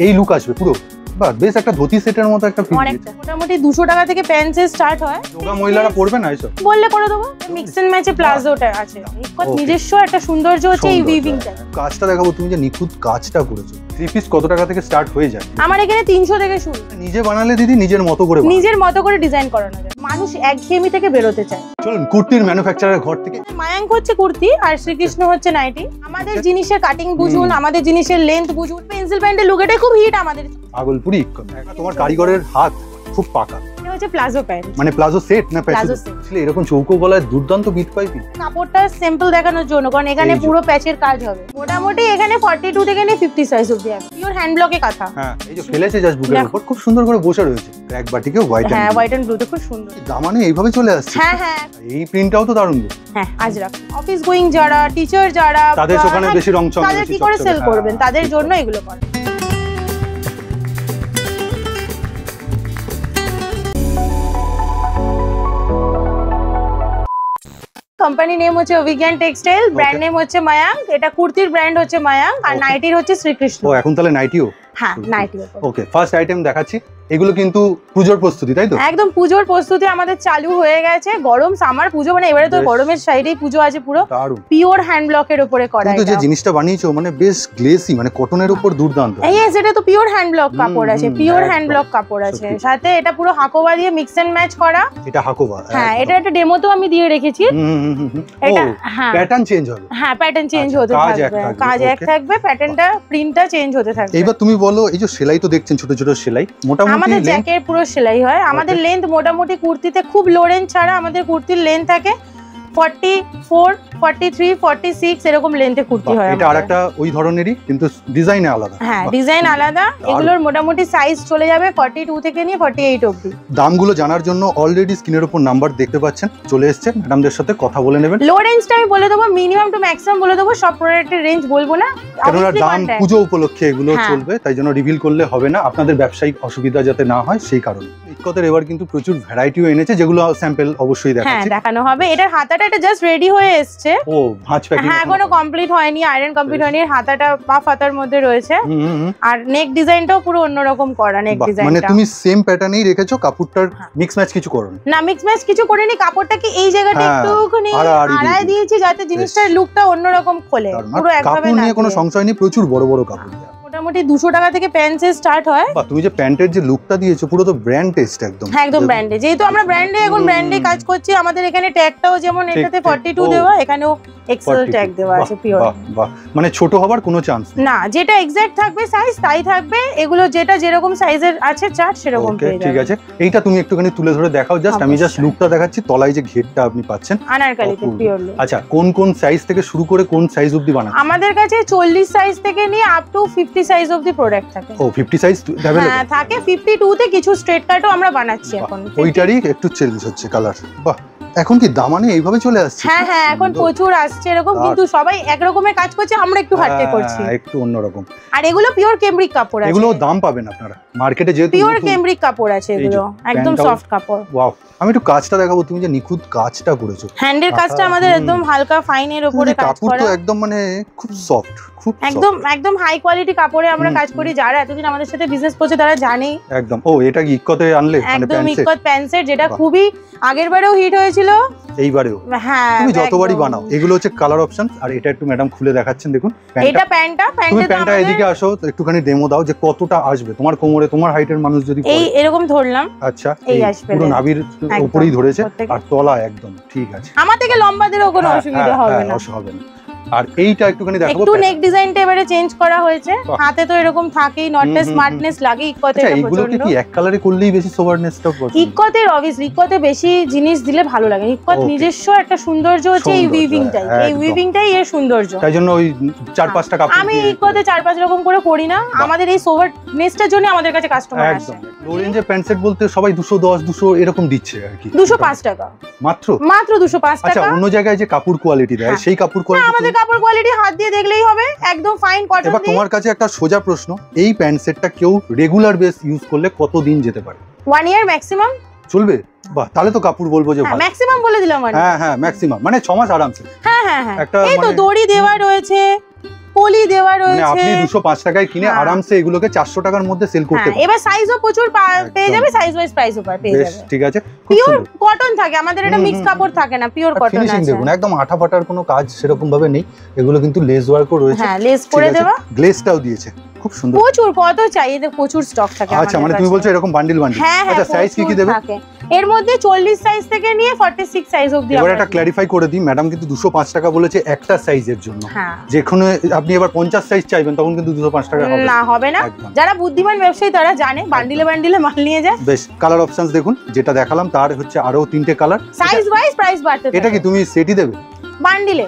এই লুক আসবে পুরো। বাহ, বেশ একটা ধুতি সেটের মতো একটা ফিল। মোটামুটি 200 টাকা থেকে প্যান্ট স্টার্ট হয়। যোগা মহিলারা পরবে না এসব? বললে করে দেবো। মিক্স এন্ড ম্যাচে প্লাজোটা আছে। ইকত নিজস্ব একটা সৌন্দর্য হচ্ছে এই উইভিংটা। কাজটা দেখাবো, তুমি যে নিখুঁত কাজটা করেছো। থ্রি পিস কত টাকা থেকে স্টার্ট হয়ে যায়? আমার এখানে 300 থেকে শুরু। নিজে বানালে দিদি নিজের মতো করে নিজের মতো করে ডিজাইন করানো যায়। মানুষ একঘেয়েমি থেকে বেরোতে চায়। চলুন কুর্তির ম্যানুফ্যাকচারার ঘর থেকে। মায়াঙ্ক হচ্ছে কুর্তি আর শ্রীকৃষ্ণ হচ্ছে নাইটি। আমাদের জিনিসের কাটিং বুঝুন, আমাদের জিনিসের লেন্থ বুঝুন। পেন্সিল প্যান্টের লুকটাই খুব হিট আমাদের। আগলপুরি তোমার কারিগরের হাত খুব পাকা। এটা হচ্ছে প্লাজো প্যান্ট, মানে প্লাজো সেট না প্যাচে? আসলে এরকম চৌকো গলায় দুর্দান্ত বিট পাইপি। কাপড়টা সিম্পল দেখানোর জন্য, কারণ এখানে পুরো প্যাচের কাজ হবে। মোটামুটি এখানে 42 থেকে নিয়ে 50 সাইজ অবধি আছে। পিওর হ্যান্ড ব্লকে কাঁথা। হ্যাঁ, এই যে ফেলেছে জাস্ট বুকের উপর, খুব সুন্দর করে বসে রয়েছে। ক্র্যাক বাটিকে হোয়াইট এন্ড হ্যাঁ, হোয়াইট এন্ড ব্লুতে খুব সুন্দর। দামানে এইভাবে চলে আসছে। হ্যাঁ হ্যাঁ, এই প্রিন্টটাও তো দারুণ। হ্যাঁ, আজ রাখ। অফিস গোয়িং যারা, টিচার যারা, তাদের ওখানে বেশি রং চং, তাদের কি করে সেল করবেন, তাদের জন্য এগুলো করে। কোম্পানি নেম হচ্ছে অভিজ্ঞান টেক্সটাইল, ব্র্যান্ড নেম হচ্ছে মায়াঙ্ক। এটা কুর্তির ব্র্যান্ড হচ্ছে মায়াঙ্ক আর নাইটির হচ্ছে শ্রীকৃষ্ণ। ও, এখন তাহলে নাইটিও? হ্যাঁ, নাইটিও। ওকে, ফার্স্ট আইটেম দেখাচ্ছি। এগুলো কিন্তু পূজোর প্রস্তুতি, তাই তো? একদম পূজোর প্রস্তুতি আমাদের চালু হয়ে গেছে। গরম সামার পুজো, মানে এবারে তো গরমের সাইডেই পুজো আছে। পুরো পিওর হ্যান্ড ব্লকের উপরে করা। কিন্তু যে জিনিসটা বানিয়েছো মানে বেশ গ্লেসি, মানে কটনের উপর দুর্দান্ত। এই এটা তো পিওর হ্যান্ড ব্লক কাপড় আছে, পিওর হ্যান্ড ব্লক কাপড় আছে। সাথে এটা পুরো হাকোবা দিয়ে মিক্স এন্ড ম্যাচ করা। এটা হাকোবা? হ্যাঁ, এটা একটা ডেমো তো আমি দিয়ে রেখেছি। এটা হ্যাঁ, প্যাটার্ন চেঞ্জ হবে। হ্যাঁ, প্যাটার্ন চেঞ্জ হতে থাকবে, কাজ এক থাকবে, প্যাটার্নটা প্রিন্টটা চেঞ্জ হতে থাকবে। এইবার তুমি বলো, এই যে সেলাই তো দেখছেন ছোট ছোট সেলাই, মোটামুটি আমাদের জ্যাকের পুরো সেলাই হয়। আমাদের লেন্থ মোটামুটি কুর্তিতে খুব লো রেঞ্জ ছাড়া আমাদের কুর্তির লেন্থ থাকে 44, 43, 46 এরকম লেন্থে কুর্তি হয়। এটা আরেকটা ওই ধরনেরই, কিন্তু ডিজাইন আলাদা। হ্যাঁ, ডিজাইন আলাদা। এগুলোর মোটামুটি সাইজ চলে যাবে 42 থেকে নিয়ে 48 অবধি। দামগুলো জানার জন্য অলরেডি স্ক্রিনের উপর নাম্বার দেখতে পাচ্ছেন, চলে এসেছে। ম্যাডামদের সাথে কথা বলে নেবেন। লো রেঞ্জটা আমি বলে দেবো, মিনিমাম টু ম্যাক্সিমাম বলে দেবো, সব প্রোডাক্টের রেঞ্জ বলবো না, কারণ দাম পুজো উপলক্ষে এগুলো চলবে, তাই জন্য রিভিল করলে হবে না, আপনাদের ব্যবসায়িক অসুবিধা যাতে না হয় সেই কারণে। ইকতের এবার কিন্তু প্রচুর ভ্যারাইটিও এনেছে, যেগুলো স্যাম্পল অবশ্যই দেখাচ্ছি। হ্যাঁ, দেখানো হবে। এটার হাতাটা এটা জাস্ট রেডি হয়ে এসেছে। ও, ভাঁজ প্যাকিং। হ্যাঁ, এখনো কমপ্লিট হয়নি, আয়রন কমপ্লিট হয়নি। হাতাটা পাফ হাতার মধ্যে রয়েছে। আর নেক ডিজাইনটাও পুরো অন্যরকম করা। নেক ডিজাইনটা মানে তুমি সেম প্যাটার্নেই রেখেছো, কাপড়টার মিক্স ম্যাচ কিছু করোনি? না, মিক্স ম্যাচ কিছু করিনি। কাপড়টাকে এই জায়গাটা একটুখানি আড়াই দিয়েছি যাতে জিনিসটার লুকটা অন্যরকম খোলে। পুরো একভাবে কাপড় নিয়ে কোনো সংশয় নেই, প্রচুর বড় বড় কাপড়। মোটামুটি 200 টাকা থেকে প্যান্ট স্টার্ট হয়। বাহ, তুমি যে প্যান্টের যে লুকটা দিয়েছো পুরো তো ব্র্যান্ড টেস্ট একদম। হ্যাঁ, একদম ব্র্যান্ডে। যেহেতু আমরা ব্র্যান্ডে এখন ব্র্যান্ডে কাজ করছি, আমাদের এখানে ট্যাগটাও যেমন এটাতে 42 দেওয়া, এখানেও এক্সেল ট্যাগ দেওয়া আছে পিওর। বাহ, মানে ছোট হবার কোনো চান্স না, যেটা এক্সাক্ট থাকবে সাইজ তাই থাকবে। এগুলো যেটা যেরকম সাইজের আছে চার্ট সেরকম পেয়ে যাবেন। ঠিক আছে, এইটা তুমি একটুখানি তুলে ধরে দেখাও। জাস্ট আমি জাস্ট লুকটা দেখাচ্ছি, তলায় যে ঘেরটা আপনি পাচ্ছেন আনারকলিতে পিওর লুক। আচ্ছা, কোন কোন সাইজ থেকে শুরু করে কোন সাইজ অবধি বানান? আমাদের কাছে 40 সাইজ থেকে নিয়ে আপ টু 50 সাইজ অবধি প্রোডাক্ট থাকে। ও, 50 সাইজ अवेलेबल? হ্যাঁ, থাকে। 52 তে কিছু স্ট্রেট কাটও আমরা বানাচ্ছি এখন। ওইটারই একটু চেঞ্জ হচ্ছে কালার। বাহ, এখন কি দামানে এইভাবে চলে আসছে? হ্যাঁ হ্যাঁ, এখন প্রচুর আসছে এরকম, কিন্তু সবাই এক রকমের কাজ করছে, আমরা একটু হাটকে করছি, একটু অন্যরকম। আর এগুলো পিওর কেমব্রিক কাপড় আছে। এগুলো দাম পাবেন আপনারা মার্কেটে, যেহেতু পিওর কেমব্রিক কাপড় আছে, এগুলো একদম সফট কাপড়। ওয়াও, আমি একটু কাজটা দেখাবো। তুমি যে নিখুঁত কাজটা করেছো, হ্যান্ডের কাজটা আমাদের একদম হালকা ফাইনের উপরে কাজ করা। কাপড় তো একদম মানে খুব সফট, খুব একদম একদম হাই কোয়ালিটি কাপড়ে আমরা কাজ করি। যারা এতদিন আমাদের সাথে বিজনেস করছে তারা জানেই একদম। ও, এটা কি ইকতে আনলে? মানে একদম ইকত প্যান্ট সেট, যেটা খুবই আগেরবারেও হিট হয়েছিল, এইবারেও। হ্যাঁ, তুমি যতবারই বানাও। এগুলো হচ্ছে কালার অপশন। আর এটা একটু ম্যাডাম খুলে দেখাচ্ছেন, দেখুন এটা প্যান্টটা। তুমি প্যান্টটা এদিকে আসো, একটুখানি ডেমো দাও যে কতটা আসবে তোমার কোমরে, তোমার হাইটের মানুষ যদি এই এরকম ধরলাম। আচ্ছা, এই পুরো নাভির উপরেই ধরেছে, আর তলা একদম ঠিক আছে। আমার থেকে লম্বাদেরও কোনো অসুবিধা হবে না। হবে না। আর এইটা একটুখানি দেখাবো, একটু নেক ডিজাইনটা এবারে চেঞ্জ করা হয়েছে। হাতে তো এরকম থাকেই, নটটা স্মার্টনেস লাগে ইকতে। এটা এইগুলো কি এক কালারে করলেই বেশি সোবারনেসটা পাবে? ইকতের অবভিয়াসলি ইকতে বেশি জিনিস দিলে ভালো লাগে। ইকত নিজস্ব একটা সৌন্দর্য হচ্ছে এই উইভিংটাই। এই উইভিংটাই এর সৌন্দর্য। তাই জন্য ওই 4-5টা কাপড় আমি ইকতে 4-5 রকম করে করি না। আমাদের এই সোবারনেসটার জন্য আমাদের কাছে কাস্টমার আসে। লো রেঞ্জের প্যান্ট সেট বলতে সবাই 210, 200 এরকম দিচ্ছে আর কি। 205 টাকা মাত্র? মাত্র 205 টাকা। আচ্ছা, অন্য জায়গায় যে কাপড় কোয়ালিটি দেয় সেই কাপড় কোয়ালিটি? আমাদের কাপড় কোয়ালিটি হাত দিয়ে দেখলেই হবে, একদম ফাইন কটন। এবার তোমার কাছে একটা সোজা প্রশ্ন, এই প্যান্ট সেটটা কেউ রেগুলার বেস ইউজ করলে কত দিন যেতে পারে? 1 ইয়ার ম্যাক্সিমাম চলবে। বাহ, তাহলে তো কাপড় বলবো যে ভালো। ম্যাক্সিমাম বলে দিলাম। হ্যাঁ হ্যাঁ, ম্যাক্সিমাম মানে 6 মাস আরামসে। হ্যাঁ হ্যাঁ হ্যাঁ, একটা এই তো দড়ি দেওয়া রয়েছে, কলি দেওয়া মানে রয়েছে। আপনি 205 টাকায় কিনে হ্যাঁ। আরামসে এগুলোকে 400 টাকার মধ্যে সেল করতে হ্যাঁ, পারেন। এবার সাইজও প্রচুর পেয়ে যাবে, সাইজ ওয়াইজ প্রাইসও পেয়ে বেশ, যাবে। ঠিক আছে, খুব পিওর সুন্দর। কটন থাকে আমাদের, এটা মিক্স কাপড় থাকে না, পিওর কটন ফিনিশিং আছে। দেখুন, একদম আঠা ফাটার কোনো কাজ সেরকম ভাবে নেই, এগুলো কিন্তু লেস ওয়ার্কও রয়েছে। হ্যাঁ, লেস করে দেওয়া, গ্লেজটাও দিয়েছে, খুব সুন্দর। প্রচুর কত চাই, এদের প্রচুর স্টক থাকে। আচ্ছা, মানে তুমি বলছো এরকম বান্ডিল বান্ডিল। হ্যাঁ হ্যাঁ, আচ্ছা, সাইজ কি কি দেবে? এর মধ্যে 40 সাইজ থেকে নিয়ে 46 সাইজ অবধি। এবার একটা ক্ল্যারিফাই করে দিই, ম্যাডাম কিন্তু 205 টাকা বলেছে একটা সাইজের জন্য। হ্যাঁ, যেখানে আপনি এবার 50 সাইজ চাইবেন তখন কিন্তু 205 টাকা হবে না, হবে না। একদম। যারা বুদ্ধিমান ব্যবসায়ী তারা জানে বান্ডিলে বান্ডিলে মাল নিয়ে যায়। বেশ, কালার অপশনস দেখুন, যেটা দেখালাম তার হচ্ছে আরো 3টে কালার। সাইজ ওয়াইজ প্রাইস বাড়তে থাকে। এটা কি তুমি সেটই দেবে? বান্ডিলে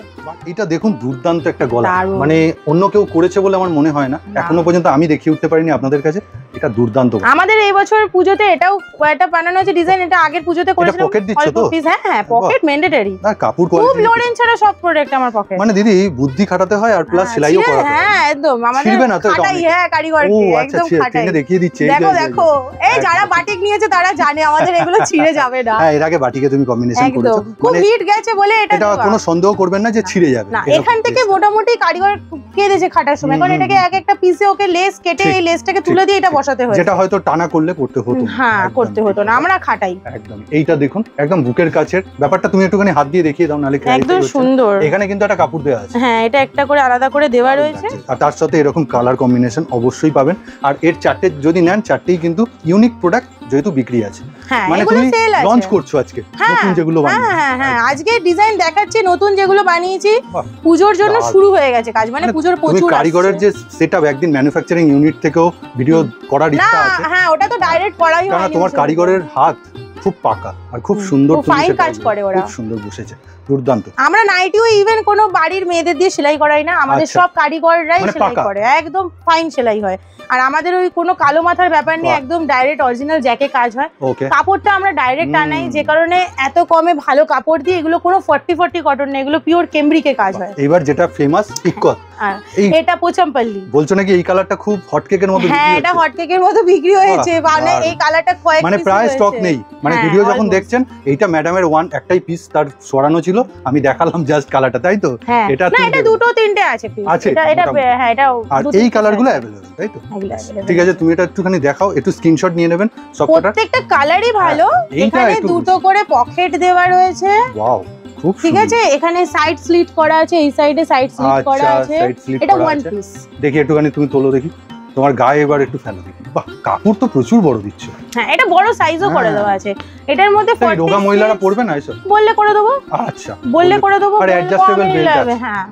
এটা দেখুন, দুর্দান্ত একটা গলা, দারুণ। মানে অন্য কেউ করেছে বলে আমার মনে হয় না, এখনো পর্যন্ত আমি দেখিয়ে উঠতে পারিনি আপনাদের কাছে। এটা দুর্দান্ত গলা। আমাদের এই বছর পুজোতে এটাও একটা বানানো আছে ডিজাইন, এটা আগের পুজোতে করেছিলাম। পকেট দিচ্ছ তো? হ্যাঁ হ্যাঁ, পকেট ম্যান্ডেটরি। না, কাপড় খুব কোয়ালিটি লোরেন ছাড়া সব প্রোডাক্ট আমার পকেট। মানে দিদি বুদ্ধি খাটাতে হয় আর প্লাস সেলাইও করতে হয়। হ্যাঁ, একদম আমাদের ছিড়বে না তো এটা খাটাই, অনেক? হ্যাঁ, কারিগর ও আচ্ছা, একদম খাটাই। টেনে দেখিয়ে দিচ্ছে। এই দেখো যে, দেখো, এই যারা বাটিক নিয়েছে তারা জানে আমাদের এগুলো ছিঁড়ে যাবে না। হ্যাঁ, এর আগে বাটিকে তুমি কম্বিনেশন করেছো, একদম খুব মানে হিট গেছে বলে এটা এটা দেওয়া। কোনো সন্দেহ করবেন না যে ছিঁড়ে যাবে। না, এরকম এখান থেকে case। মোটামুটি কারিগর কেটেছে খাটার সময়, কারণ এটাকে এক একটা পিসে ওকে লেস কেটে ঠিক, এই লেসটাকে তুলে দিয়ে এটা বসাতে হয়, যেটা হয়তো টানা করলে করতে হতো না। হ্যাঁ, একদম করতে হতো ঠিক না, কথা। আমরা খাটাই। একদম, এইটা দেখুন, একদম বুকের কাছের ব্যাপারটা তুমি একটুখানি হাত দিয়ে দেখিয়ে দাও, নালে clarify একদম হচ্ছে না। সুন্দর। এখানে কিন্তু একটা কাপড় দেওয়া আছে, হ্যাঁ, এটা একটা করে আলাদা করে দেওয়া রয়েছে। আর তার সাথে এরকম কালার কম্বিনেশন অবশ্যই পাবেন। আর এর চারটে যদি নেন, চারটেই কিন্তু ইউনিক প্রোডাক্ট, যেহেতু বিক্রি আছে। হ্যাঁ, মানে এগুলো তুমি সেল আছে। লঞ্চ করছো আজকে হ্যাঁ, নতুন যেগুলো হ্যাঁ বানিয়েছো। হ্যাঁ হ্যাঁ, আজকে ডিজাইন দেখাচ্ছি নতুন যেগুলো বানিয়েছি, বাহ, পুজোর জন্য দারুণ। শুরু হয়ে গেছে কাজ, মানে পুজোর তুমি প্রচুর কারিগরের আসছে। যে সেটআপ, একদিন ম্যানুফ্যাকচারিং ইউনিট থেকেও ভিডিও করার না, ইচ্ছা আছে, হ্যাঁ, ওটা তো ডাইরেক্ট করাই কারণ হয়নি। তোমার কারিগরের হাত খুব পাকা আর খুব সুন্দর, খুব তুমি fine সেটা কাজ করে ওরা। খুব সুন্দর বসেছে, দুর্দান্ত। আমরা নাইটিও ইভেন কোনো বাড়ির মেয়েদের দিয়ে সেলাই করাই না, আমাদের আচ্ছা। সব কারিগররাই মানে সেলাই পাকা। করে, একদম ফাইন সেলাই হয়। আর আমাদের ওই কোনো কালো মাথার ব্যাপার নেই, বাহ। একদম ডাইরেক্ট অরিজিনাল জ্যাকে কাজ হয়। ওকে, কাপড়টা আমরা ডাইরেক্ট হুম। আনাই, যে কারণে এত কমে ভালো কাপড় দিয়ে, এগুলো কোনো 40 কটন নেই, এগুলো পিওর কেমব্রিকে কাজ হয়। এবার যেটা ফেমাস ইক্কত, আর এই এটা পোচামপল্লি। বলছো নাকি এই কালারটা খুব হট কেকের মতো হ্যাঁ, বিক্রি এটা হচ্ছে? হটকেকের মতো বিক্রি হয়েছে, মানে দারুণ। এই কালারটা কয়েক মানে piece প্রায় স্টক হয়েছে। নেই, মানে হ্যাঁ, ভিডিও যখন almost। দেখছেন, এইটা ম্যাডামের একটাই পিস তার সরানো ছিল, আমি দেখালাম জাস্ট কালারটা, তাই তো? হ্যাঁ, এটা না, এটা দুটো তিনটে আছে piece। আছে, এটা মোটামুটি। হ্যাঁ, এটা আর দু এই তিনটে কালারগুলো আছে। অ্যাভেলেবল, তাই তো? এগুলো available। ঠিক আছে, তুমি এটা একটুখানি দেখাও, একটু স্ক্রিনশট নিয়ে নেবেন সবকটা। প্রত্যেকটা কালারই ভালো। এইটা এখানে একটু দুটো করে পকেট দেওয়া রয়েছে, ওয়াও, খুব ঠিক আছে। এখানে সাইড স্লিট করা আছে, এই সাইডে সাইড স্লিট করা আচ্ছা, আছে। সাইড স্লিট এটা করা ওয়ান আছে। পিস। দেখি একটুখানি তুমি তোলো দেখি, তোমার গায়ে এবার একটু ফেলো দেখি। বাহ, কাপড় তো প্রচুর বড় দিচ্ছ। হ্যাঁ, এটা বড় সাইজও করে হ্যাঁ। দেওয়া আছে। এটার মধ্যে এই রোগা 46 মহিলারা পড়বে না এসব? বললে করে দেবো, আচ্ছা, বললে করে দেবো, আর বললে adjustable কমই belt লাগবে, আছে। হ্যাঁ,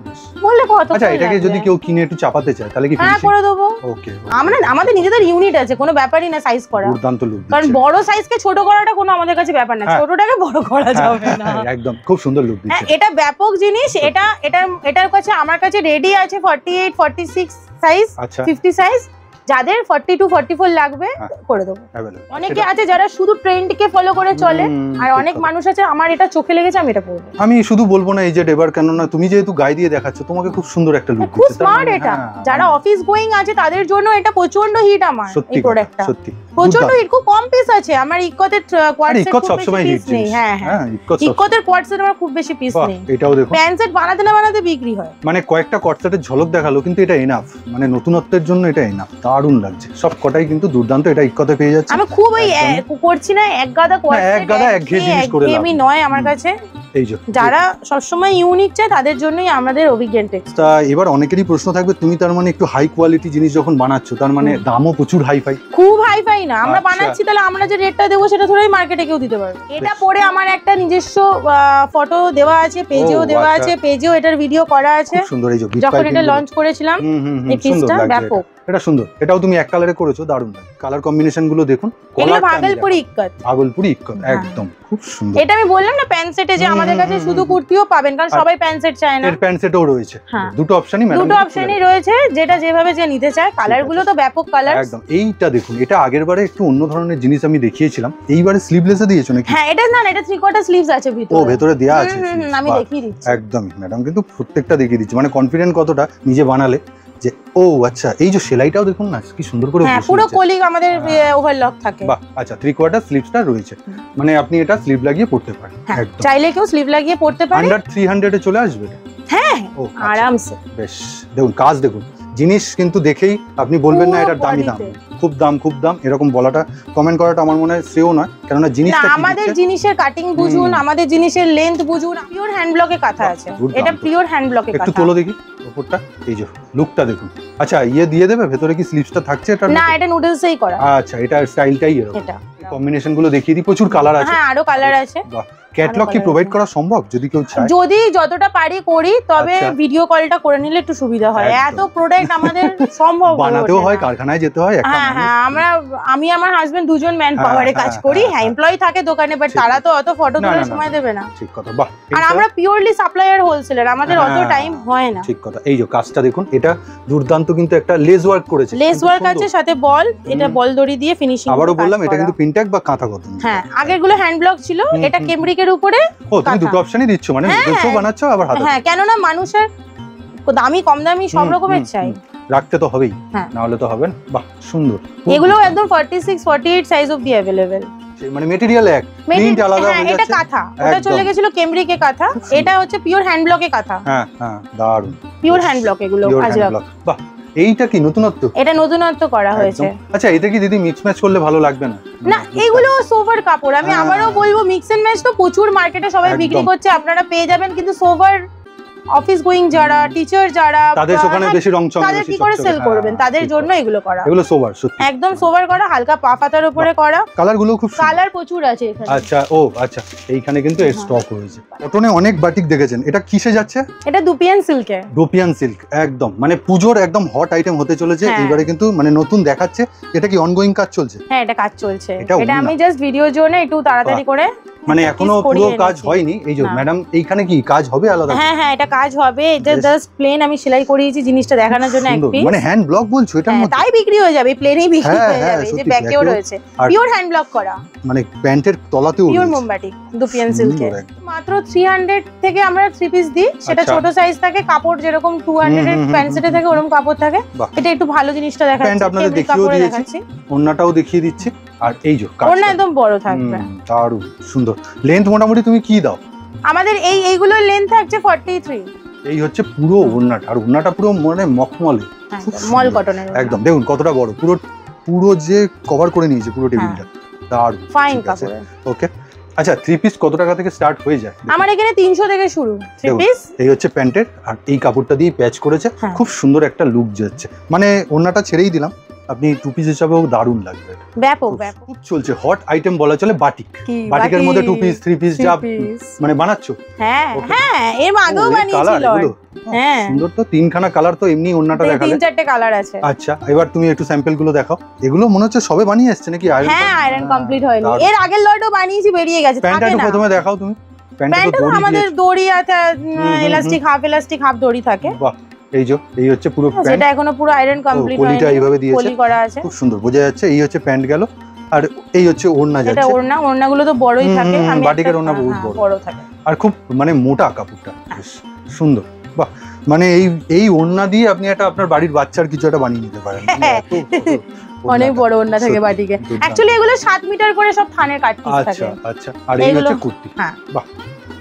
বললে কত আচ্ছা, কম এটাকে লাগবে। যদি কেউ কিনে একটু চাপাতে চায় তাহলে কি হ্যাঁ, finishing? করে দেবো। ওকে, আমাদের নিজেদের ইউনিট আছে, কোনো ব্যাপারই না সাইজ করা। দুর্দান্ত লুক কারণ দিচ্ছে। বড় সাইজকে ছোট করাটা কোনো আমাদের কাছে ব্যাপার না, হ্যাঁ। ছোটটাকে বড় করা যাবে না। হ্যাঁ, একদম খুব সুন্দর লুক হ্যাঁ, দিচ্ছে। এটা ব্যাপক জিনিস। এটার কাছে, আমার কাছে রেডি আছে 48 46 সাইজ, আচ্ছা, 50 সাইজ। যাদের 42 44 লাগবে হ্যাঁ। করে দেবো। available। অনেকে সেটা- আছে যারা শুধু ট্রেন্ডকে ফলো করে চলে, হুম, আর ঠিক অনেক কথা। মানুষ আছে আমার এটা চোখে লেগেছে আমি এটা পরবো। আমি শুধু বলবো না এই যে এবার, কেননা তুমি যেহেতু গায়ে দিয়ে দেখাচ্ছ, তোমাকে খুব সুন্দর একটা লুক খুব দিচ্ছে। স্মার্ট এটা, যারা অফিস গোয়িং আছে তাদের জন্য এটা প্রচন্ড হিট আমার সত্যি এই কথা, প্রোডাক্টটা। সত্যি প্রচন্ড হিট, খুব কম পিস আছে আমার ইক্কতের আর কোয়ার্টসের, ইক্কত খুব সবসময় বেশি হিট পিস নেই। হ্যাঁ হ্যাঁ, ইক্কত ইক্কতের কোয়ার্টসের আমার খুব বেশি পিস বাহ, নেই। এটাও দেখো, প্যান্ট সেট বানাতে না বানাতে বিক্রি হয়। মানে কয়েকটা কটসেটের ঝলক দেখালো, কিন্তু এটা এনাফ, মানে নতুনত্বের জন্য এটা এনাফ, দারুণ লাগছে। সব কটাই কিন্তু দুর্দান্ত, এটা ইক্কতে পেয়ে যাচ্ছে। আমি খুব ওই একদম। করছি না এক গাদা কোয়ার্টসেট, এক গাদা একঘেয়ে জিনিস করে লাভ একঘেয়েমি নেই। নয় আমার কাছে। এই যে যারা সবসময় ইউনিক চায় তাদের জন্যই আমাদের অভিজ্ঞান টেক্সট। তা এবার অনেকেরই প্রশ্ন থাকবে, তুমি তার মানে একটু হাই কোয়ালিটি জিনিস যখন বানাচ্ছ, তার মানে দামও প্রচুর হাই ফাই? খুব হাই ফাই না, আমরা আচ্ছা। বানাচ্ছি, তাহলে আমরা যে রেটটা দেবো সেটা ধরেই মার্কেটে কেউ দিতে পারবে। এটা পরে আমার একটা নিজস্ব ফটো দেওয়া আছে, পেজেও ও, দেওয়া আচ্ছা। আছে, পেজেও এটার ভিডিও করা আছে। খুব সুন্দর, এই যে bit যখন piping এটা গুলো। লঞ্চ করেছিলাম এই সুন্দর পিসটা লাগছে ব্যাপক। এটা সুন্দর, এটাও তুমি এক কালারে করেছো, দারুণ লাগে। কালার কম্বিনেশন গুলো দেখুন, এগুলো কলারটা আমি ভাগলপুরি দেখাবো। ইক্কত। ভাগলপুরি ইক্কত, হ্যাঁ। একদম খুব সুন্দর। এটা আমি বললাম না প্যান্ট সেটে যে হুম, আমাদের কাছে হুম, শুধু হুম। কুর্তিও পাবেন, কারণ সবাই প্যান্ট সেট চায় না। এর প্যান্ট সেটও রয়েছে, হ্যাঁ। দুটো অপশনই ম্যাডাম দুটো অপশনই রয়েছে, যেটা যেভাবে যে নিতে চায়। কালার গুলো তো ব্যাপক কালার। একদম। এইটা দেখুন, এটা আগের বারে একটু অন্য ধরনের জিনিস আমি দেখিয়েছিলাম, এইবারে স্লিভলেসে দিয়েছো নাকি? হ্যাঁ, এটা না, এটা 3/4 স্লিভস আছে ও, ভিতরে। ভেতরে দেয়া আছে আমি বাহ, দেখিয়ে দিচ্ছি। একদমই ম্যাডাম কিন্তু প্রত্যেকটা দেখিয়ে দিচ্ছে, মানে কনফিডেন্ট কতটা নিজে বানালে যে ও আচ্ছা। এই যে সেলাইটাও দেখুন না, কি সুন্দর করে হ্যাঁ, বসে পুরো আছে। কলিগ আমাদের হ্যাঁ। ওভারলক থাকে। বাহ, আচ্ছা, 3/4 স্লিভসটা রয়েছে, মানে আপনি এটা স্লিভ লাগিয়ে পড়তে পারেন হ্যাঁ, একদম। চাইলে কেউ স্লিভ লাগিয়ে পড়তে পারে। আন্ডার 300 এ চলে আসবে এটা? হ্যাঁ, ও আচ্ছা, আরামসে। বেশ দেখুন কাজ দেখুন, জিনিস কিন্তু দেখেই আপনি বলবেন না পুরো এটার দামি দাম, body-তে। খুব দাম এরকম বলাটা, কমেন্ট করাটা আমার মনে হয় শ্রেয় নয়, কেননা না, জিনিসটা কি আমাদের দিচ্ছে। জিনিসের কাটিং বুঝুন, আমাদের জিনিসের লেন্থ বুঝুন। পিওর হ্যান্ড ব্লকে কাঁথা আছে, দুর্দান্ত। এটা পিওর হ্যান্ড ব্লকে একটু কাঁথা। তোলো দেখি ওপরটা, এই যে লুকটা দেখুন। আচ্ছা ইয়ে দিয়ে দেবে ভেতরে, কি স্লিপসটা থাকছে এটা? না, এটা নুডলসেই করা। আচ্ছা, এটা স্টাইলটাই এরকম। এটা কম্বিনেশন গুলো দেখিয়ে দিই, প্রচুর কালার আছে। হ্যাঁ, আরো কালার আছে। ক্যাটলগ কি colour প্রোভাইড আছে। করা সম্ভব যদি কেউ চায়? যদি যতটা পারি করি, তবে আচ্ছা। ভিডিও কলটা করে নিলে একটু সুবিধা হয়। একদম। এত প্রোডাক্ট আমাদের সম্ভব হয়ে বানাতেও ওঠে হয়, না। কারখানায় যেতে হয়, একটা হ্যাঁ হ্যাঁ, আমি আমার হাজবেন্ড দুজন ম্যান হ্যাঁ, পাওয়ারে কাজ হ্যাঁ, করি। হ্যাঁ, হ্যাঁ, এমপ্লয়ি থাকে দোকানে, বাট ঠিক তারা তো অত ফটো না, তোলার না, সময় না। দেবে না। ঠিক কথা, বাহ। আর আমরা পিওরলি সাপ্লায়ার হোলসেলার, আমাদের অত হ্যাঁ, টাইম হয় না। ঠিক কথা, এই যে কাজটা দেখুন, এটা দুর্দান্ত কিন্তু একটা লেস ওয়ার্ক করেছে, লেস কিন্তু ওয়ার্ক সুন্দর। আছে, সাথে বল, এটা বল দড়ি দিয়ে ফিনিশিং। আবারও বললাম এটা কিন্তু পিনট্যাগ বা কাঁথা কটন। হ্যাঁ, আগেরগুলো হ্যান্ড ব্লক ছিল, এটা হুম। কেমব্রিকের উপরে। ও তুমি কাঁথা। দুটো অপশনই দিচ্ছ, মানে হ্যাঁ, নিজস্ব হ্যাঁ। বানাচ্ছো আবার হাতে। হ্যাঁ, কেননা মানুষের দামি কম দামি সব রকমের চাই। রাখতে তো হবেই, হ্যাঁ। না হলে তো হবে না। বাহ সুন্দর, খুব এগুলো দুর্দান্ত। একদম 46 48 সাইজ অবধি अवेलेबल। মানে মেটেরিয়াল এক, প্রিন্ট আলাদা হ্যাঁ, হয়ে এটা যাচ্ছে। কাঁথা, ওটা একদম। চলে গেছিল কেমব্রিকে কাঁথা, খুব সুন্দর। এটা হচ্ছে পিওর হ্যান্ড ব্লকে কাঁথা। হ্যাঁ হ্যাঁ, দারুণ। পিওর হ্যান্ড ব্লক এগুলো Pure hand আজরাক। block। বাহ, এইটা কি নতুনত্ব? এটা নতুনত্ব করা হয়েছে। একদম। আচ্ছা এতে কি দিদি মিক্স ম্যাচ করলে ভালো লাগবে না? না, এগুলো সোভার কাপড়। আমি হ্যাঁ। আবারও বলবো, মিক্স এন্ড ম্যাচ তো প্রচুর মার্কেটে সবাই বিক্রি একদম। করছে, আপনারা পেয়ে যাবেন, কিন্তু সোভার অফিস গোয়িং যারা, টিচার যারা, তাদের ওখানে হ্যাঁ, বেশি রং চং, তাদের কি করে সেল করবেন, তাদের জন্য এগুলো করা। এগুলো সোবার সত্যি একদম সোভার করা, হালকা পা পাতার উপরে করা। কালার গুলো খুব সুন্দর। কালার প্রচুর আছে এখানে। আচ্ছা ও আচ্ছা, এইখানে কিন্তু হ্যাঁ। স্টক রয়েছে। কটনে অনেক বাটিক দেখেছেন, এটা কিসে যাচ্ছে? এটা দুপিয়ান সিল্কে। ডোপিয়ান সিল্ক, একদম মানে পুজোর একদম হট আইটেম হতে চলেছে হ্যাঁ। এইবারে, কিন্তু মানে নতুন দেখাচ্ছে। এটা কি অনগোয়িং কাজ চলছে? হ্যাঁ, এটা কাজ চলছে। এটা এটা আমি ওড়না। জাস্ট ভিডিওর জন্য একটু তাড়াতাড়ি করে মানে practice এখনো পুরো করিয়ে কাজ এনেছি। হয়নি। এই যে না। ম্যাডাম এইখানে কি কাজ হবে আলাদা? হ্যাঁ হ্যাঁ, এটা কাজ হবে। এটা বেশ। জাস্ট প্লেন আমি সেলাই করিয়েছি জিনিসটা দেখানোর জন্য এক সুন্দর, পিস। মানে হ্যান্ড ব্লক বলছো এটার মধ্যে? তাই বিক্রি হয়ে যাবে, প্লেনেই বিক্রি হ্যাঁ, হয়ে হ্যাঁ, যাবে। এই যে সত্যি, ব্যাকেও ব্যাকেও। রয়েছে, আর- পিওর হ্যান্ড ব্লক করা, মানে প্যান্টের তলাতেও পিওর রয়েছে। মোমবাটি দুপিয়ান সুন্দর সিল্কে। একদম। মাত্র 300 থেকে আমরা 3 পিস দিই। সেটা আচ্ছা। ছোট সাইজ থাকে, কাপড় যেরকম 200 এর প্যান্ট সেটে থাকে ওরকম কাপড় থাকে। বাহ। এটা একটু ভালো জিনিসটা প্যান্ট দেখাচ্ছি, আপনাদের কেমব্রিক দেখিয়েও কাপড়ে দিয়েছি। দেখাচ্ছি। ওড়নাটাও দেখিয়ে দিচ্ছি, আর এই যে কাজটা। ওড়না একদম বড় থাকবে। দারুণ সুন্দর। লেন্থ মোটামুটি তুমি কি দাও? আমাদের এইগুলোর লেন্থ থাকছে 43। এই হচ্ছে পুরো ওড়নাটা, আর ওড়নাটা পুরো মানে মখমলে, খুব মল সুন্দর। কটনের একদম দেখুন কতটা বড়, পুরো যে কভার করে নিয়েছে পুরো টেবিলটা, দারুণ। ফাইন ঠিক আছে। কাপড়ের। ওকে, আচ্ছা 3 পিস কত টাকা থেকে স্টার্ট হয়ে যায়? আমার এখানে 300 থেকে শুরু 3 দেখুন, পিস। এই হচ্ছে প্যান্টের, আর এই কাপড়টা দিয়ে প্যাচ করেছে, হ্যাঁ। খুব সুন্দর একটা লুক যাচ্ছে। মানে ওড়নাটা ছেড়েই দিলাম, আপনি 2 পিস হিসাবেও দারুণ লাগবে। ব্যাপক ব্যাপক। খুব চলছে হট আইটেম বলা চলে বাটিক। কি বাটিকের মধ্যে 2 পিস 3 পিস যা piece। মানে বানাচ্ছো। হ্যাঁ Okay. হ্যাঁ, এর আগেও ও, এই বানিয়েছি colour লট। এগুলো? হ্যাঁ। সুন্দর তো, 3খানা কালার তো এমনি ওড়নাটা দেখালে। 3-4টে কালার আছে। আচ্ছা এবার তুমি একটু স্যাম্পল গুলো দেখাও। এগুলো মনে হচ্ছে সবে বানিয়ে এসছে নাকি? হ্যাঁ, আয়রন কমপ্লিট হয়নি। এর আগের লটও বানিয়েছি, বেরিয়ে গেছে, প্যান্টটা থাকে একটু না। প্রথমে দেখাও তুমি। প্যান্টটা তো প্যান্টটা দড়ি আমাদের দিয়েছে। দড়ি আছে, হুম, এলাস্টিক হাফ দড়ি থাকে। বাহ, এই যে এই হচ্ছে পুরো প্যান্ট, যেটা এখনো পুরো আয়রন কমপ্লিট কলিটা হয়নি, এইভাবে দিয়েছে। পলি করা আছে। খুব সুন্দর বোঝা যাচ্ছে। এই হচ্ছে প্যান্ট গেল, আর এই হচ্ছে ওড়না এটা যাচ্ছে, ওড়নাগুলো তো বড়ই হুম, থাকে। হুম, আমি বাটিকের একটা- ওড়না বহুত হ্যাঁ, বড়। বড় থাকে। আর খুব মানে মোটা কাপড়টা, বেশ সুন্দর। বাহ, মানে এই ওড়না দিয়ে আপনি একটা আপনার বাড়ির বাচ্চার কিছু একটা বানিয়ে নিতে পারেন। মানে হ্যাঁ। এত বড় অনেক ওড়নাটা। বড় ওড়না থাকে সত্যি, বাটিকে। দুর্দান্ত। অ্যাকচুয়ালি এগুলো 7 মিটার করে সব থানের কাট পিস আচ্ছা থাকে। আচ্ছা, আর এই এইগুলো- হচ্ছে কুর্তি। হ্যাঁ। বাহ,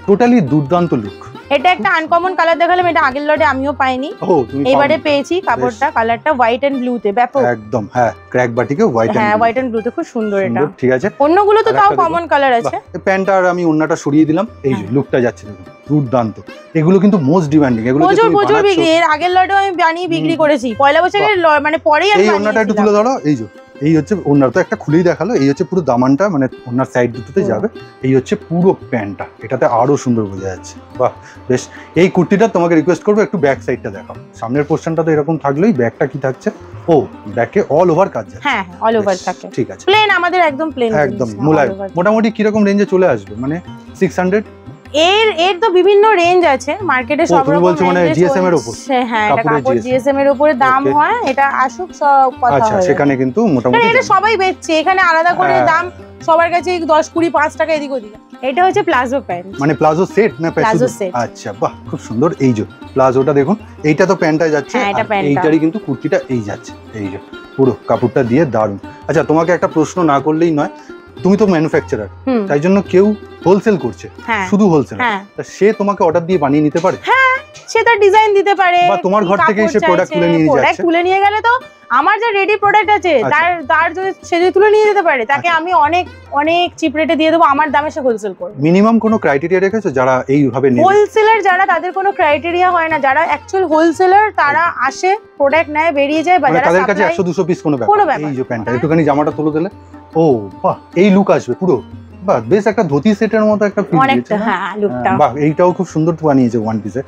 টোটালি দুর্দান্ত লুক। এটা একটা আনকমন কালার দেখালাম, এটা আগের লটে আমিও পাইনি, ও তুমি এবারে পাওনি। পেয়েছি। কাপড়টা কালারটা হোয়াইট এন্ড ব্লুতে, ব্যাপক। একদম হ্যাঁ, ক্র্যাক বাটিকে হোয়াইট হ্যাঁ, হোয়াইট এন্ড ব্লুতে খুব সুন্দর এটা। সুন্দর, ঠিক আছে। অন্যগুলো তো আর তাও একটা দেখো। কমন কালার আছে। প্যান্টটা আর আমি ওড়নাটা সরিয়ে দিলাম, এই যে হ্যাঁ। লুকটা যাচ্ছে দেখুন, দুর্দান্ত। এগুলো কিন্তু মোস্ট ডিমান্ডিং, এগুলো যে প্রচুর তুমি প্রচুর বানাচ্ছো। বিক্রি। এর আগের লটেও আমি বানিয়ে বিক্রি হুম। করেছি, পয়লা বৈশাখের মানে পরেই আমি এই ওড়নাটা একটু তুলে ধরো, এই যে এই হচ্ছে ওড়নার তো একটা খুলেই দেখালো, এই হচ্ছে পুরো দামানটা, মানে ওড়নার সাইড দুটোতে যাবে। এই হচ্ছে পুরো প্যান্টটা, এটাতে আরো সুন্দর বোঝা যাচ্ছে। বাহ বেশ। এই কুর্তিটা তোমাকে রিকোয়েস্ট করবো একটু ব্যাক সাইডটা দেখাও। সামনের পোর্শনটা তো এরকম থাকলোই, ব্যাকটা কি থাকছে? ও, ব্যাকে অল ওভার কাজ যাচ্ছে। হ্যাঁ, অল ওভার বেশ, থাকে। ঠিক আছে, প্লেন আমাদের একদম প্লেন, একদম মোলায়েম। মোটামুটি কিরকম রেঞ্জে চলে আসবে? মানে 600? এর তো বিভিন্ন রেঞ্জ আছে মার্কেটে, সব তুমি রকম বলছো মানে range এ GSM এর উপর? চলছে। হ্যাঁ, এটা কাপড়ের কাপড় GSM জিএসএম এর উপরে দাম Okay. হয়, এটা আসুক সব কথা আচ্ছা, হয়। সেখানে কিন্তু মোটামুটি এটা সবাই বেচছে, এখানে আলাদা করে হ্যাঁ। দাম সবার কাছে 10 20 5 টাকা এদিক ওদিক। এটা হচ্ছে প্লাজো প্যান্ট। মানে প্লাজো সেট না প্লাজো শুধু? set। আচ্ছা বাহ, খুব সুন্দর। এই যে প্লাজোটা দেখুন, এইটা তো প্যান্টটা যাচ্ছে, হ্যাঁ, এটা আর প্যান্টটা। এইটারই কিন্তু কুর্তিটা এই যাচ্ছে, এই যে পুরো কাপড়টা দিয়ে দারুণ। আচ্ছা তোমাকে একটা প্রশ্ন না করলেই নয়, তুমি তো ম্যানুফ্যাকচারার, হুম, তাই জন্য কেউ হোলসেল করছে, হ্যাঁ শুধু হোলসেল, হ্যাঁ তা সে তোমাকে অর্ডার দিয়ে বানিয়ে নিতে পারে? হ্যাঁ সে তার ডিজাইন দিতে পারে, বা তোমার ঘর থেকেই সে প্রোডাক্ট তুলে নিয়ে যাচ্ছে। তুলে নিয়ে গেলে তো আমার যে রেডি প্রোডাক্ট আছে তার যদি সে যদি তুলে নিয়ে যেতে পারে, তাকে আমি অনেক অনেক চিপ রেটে দিয়ে দেবো, আমার দামে সে হোলসেল করবে। মিনিমাম কোনো ক্রাইটেরিয়া রেখেছো যারা এইভাবে নেবে? হোলসেলার যারা, তাদের কোনো ক্রাইটেরিয়া হয় না, যারা অ্যাকচুয়াল হোলসেলার তারা আসে, প্রোডাক্ট নেয়, বেরিয়ে যায়। বা যারা তাদের কাছে 100-200 পিস কোনো ব্যাপার। এই যে প্যান্টটা একটুখানি জামাটা তুলে দিলে, ও বাহ, এই লুক আসবে পুরো। বাহ, বেশ একটা ধুতি সেটের মতো একটা ফিল দিয়েছে। হ্যাঁ, লুকটা বাহ, এইটাও খুব সুন্দর বানিয়েছে ওয়ান পিসে,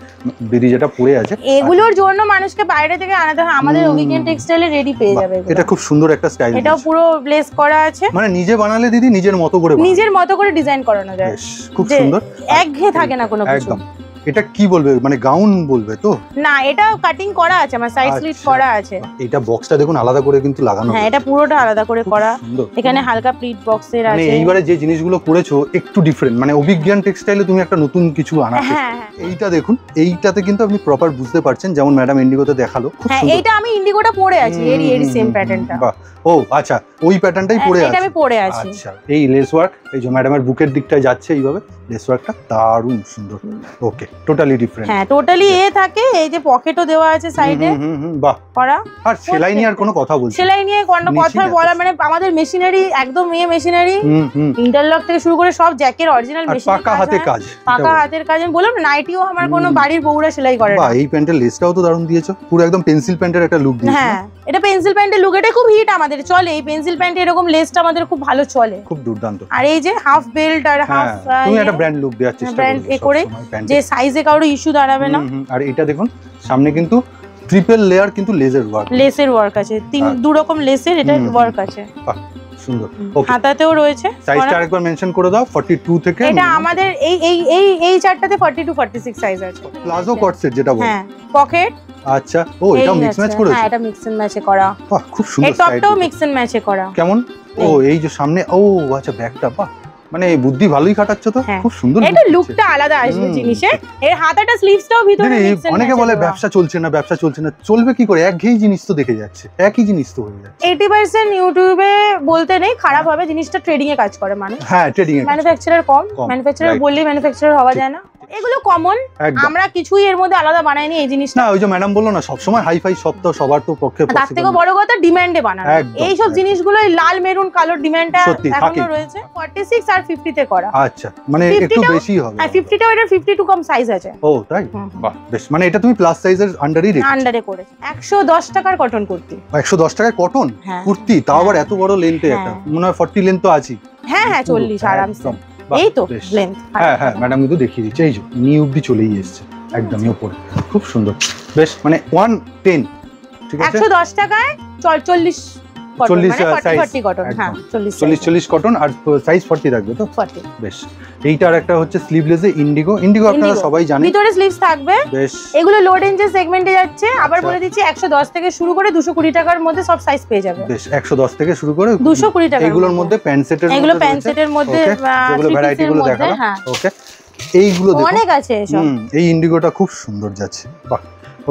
বেরি যেটা পরে আছে। এগুলোর জন্য মানুষকে বাইরে থেকে আনাতে হয়, আমাদের অভিজ্ঞান টেক্সটাইলে রেডি পেয়ে যাবে। এটা খুব সুন্দর একটা স্টাইল, এটাও পুরো ব্লেস করা আছে, মানে নিজে বানালে দিদি নিজের মতো করে নিজের মতো করে ডিজাইন করানো যায়, খুব সুন্দর, একঘেয়ে থাকে না কোনো কিছু। একদম। এটা কি বলবে, মানে গাউন বলবে তো না? এটা কাটিং করা আছে, আমার সাইড স্লিট করা আছে। এটা বক্সটা দেখুন আলাদা করে কিন্তু লাগানো। হ্যাঁ, এটা পুরোটা আলাদা করে করা। এখানে হালকা প্রিন্ট বক্সের আছে। মানে এইবারে যে জিনিসগুলো করেছো একটু ডিফারেন্ট, মানে অভিজ্ঞান টেক্সটাইলে তুমি একটা নতুন কিছু আনাছো। হ্যাঁ, এইটা দেখুন, এইটাতে কিন্তু আপনি প্রপার বুঝতে পারছেন, যেমন ম্যাডাম ইন্ডিগোতে দেখালো। হ্যাঁ, এইটা আমি ইন্ডিগোটা পরে আছি, এরই সেম প্যাটার্নটা। বাহ, ও আচ্ছা, ওই প্যাটার্নটাই পরে আছে। এটা আমি পরে আছি। আচ্ছা, এই লেস ওয়ার্ক, এই যে ম্যাডামের বুকের দিকটায় যাচ্ছে এইভাবে লেস ওয়ার্কটা, দারুণ সুন্দর। ওকে, টোটালি ডিফারেন্ট। হ্যাঁ, টোটালি থাকে, এই যে পকেটও দেওয়া আছে সাইডে। বাহ, করা। আর সেলাই নিয়ে আর কোনো কথা বলছি, সেলাই নিয়ে কোনো কথা বলা, মানে আমাদের মেশিনারি একদম মেশিনারি, ইন্টারলক থেকে শুরু করে সব জ্যাকের অরিজিনাল মেশিন, পাকা হাতে কাজ, পাকা হাতের কাজ। আমি বললাম নাইটিও আমার কোনো বাড়ির বউরা সেলাই করে না। বাহ, এই প্যান্টের লেসটাও তো দারুণ দিয়েছো, পুরো একদম পেন্সিল প্যান্টের একটা লুক দিয়েছো। হ্যাঁ, এটা পেন্সিল প্যান্টের লুক, এটা খুব হিট আমাদের চলে, এই পেন্সিল প্যান্টে এরকম লেসটা আমাদের খুব ভালো চলে, খুব দুর্দান্ত। আর এই যে হাফ বেল্ট আর হাফ, তুমি একটা ব্র্যান্ড লুক দেওয়ার চেষ্টা করো, ব্র্যান্ড এ করে যে সাইজে কারো ইস্যু দাঁড়াবে না। আর এটা দেখুন সামনে কিন্তু ট্রিপল লেয়ার কিন্তু লেসের ওয়ার্ক আছে, দু রকম লেসের এটা ওয়ার্ক আছে। বাহ, সুন্দর। ওকে, হাতাতেও রয়েছে। সাইজটা আরেকবার মেনশন করে দাও। 42 থেকে এটা আমাদের এই চারটাতে 42 46 সাইজ আছে। প্লাজো কট সেট যেটা বলে। হ্যাঁ, পকেট। আচ্ছা, ও এটা মিক্স ম্যাচ করেছে। হ্যাঁ, এটা মিক্স এন্ড ম্যাচে করা। বাহ, খুব সুন্দর। এই টপটাও মিক্স এন্ড ম্যাচে করা। কেমন? ও এই যে সামনে, ও আচ্ছা ব্যাকটা, বাহ, মানে বুদ্ধি ভালোই খাটাচ্ছ তো, খুব সুন্দর। এটা লুকটা আলাদা আসবে জিনিসের। এর হাতাটা স্লিভসটাও ভিতরে মিক্স এন্ড অনেকে বলে ব্যবসা চলছে না, ব্যবসা চলছে না, চলবে কি করে? একঘেয়েই জিনিস তো দেখে যাচ্ছে, একই জিনিস তো হয়ে যাচ্ছে। 80% ইউটিউবে বলতে নেই, খারাপ হবে, জিনিসটা ট্রেডিং এ কাজ করে মানুষ। হ্যাঁ, ট্রেডিং এ। ম্যানুফ্যাকচারার কম, ম্যানুফ্যাকচারার বললে ম্যানুফ্যাকচারার হওয়া যায় না। এগুলো কমন, আমরা কিছুই এর মধ্যে আলাদা বানাইনি এই জিনিসটা। না, ওই যে ম্যাডাম বললো না সব সময় হাই ফাই সব তো সবার তো পক্ষে পসিবল। তার থেকে বড় কথা ডিমান্ডে বানানো। এই সব জিনিসগুলো লাল মেরুন কালোর ডিমান্ডটা এখনো রয়েছে। 46 আর 50 তে করা। আচ্ছা, মানে একটু বেশি হবে। আর 50 টাও, এটা 52 কম সাইজ আছে। ও তাই? বাহ, বেশ, মানে এটা তুমি প্লাস সাইজের আন্ডারই রেখেছো। আন্ডারে করেছে। 110 টাকার কটন কুর্তি। 110 টাকায় কটন কুর্তি, তাও আবার এত বড় লেন্থে, একটা মনে হয় 40 লেন্থ তো আছে। হ্যাঁ, 40 আরামসে। এই তো লেন্থ। হ্যাঁ, ম্যাডাম কিন্তু দেখিয়ে দিচ্ছে, এই যে নিউ অবধি চলেই এসেছে একদমই উপরে, খুব সুন্দর। বেশ, মানে 110, ঠিক আছে, 110 টাকায় 40 কটন, আর সাইজ 40 থাকবে তো। বেশ, এইটা আর একটা হচ্ছে স্লিভলেসে ইন্ডিগো আপনারা সবাই জানেন, ভিতরে স্লিভস থাকবে। বেশ, এগুলো লো রেঞ্জের সেগমেন্টে যাচ্ছে। আবার বলে দিচ্ছি 110 থেকে শুরু করে 220 টাকার মধ্যে সব সাইজ পেয়ে যাবে। বেশ, 110 থেকে শুরু করে 220 টাকা। এগুলোর মধ্যে প্যান্ট সেটের মধ্যে, এগুলো প্যান্ট সেটের মধ্যে যেগুলো ভ্যারাইটি গুলো দেখালাম। ওকে, এইগুলো দেখো, অনেক আছে এসব। এই ইন্ডিগোটা খুব সুন্দর যাচ্ছে। বাহ,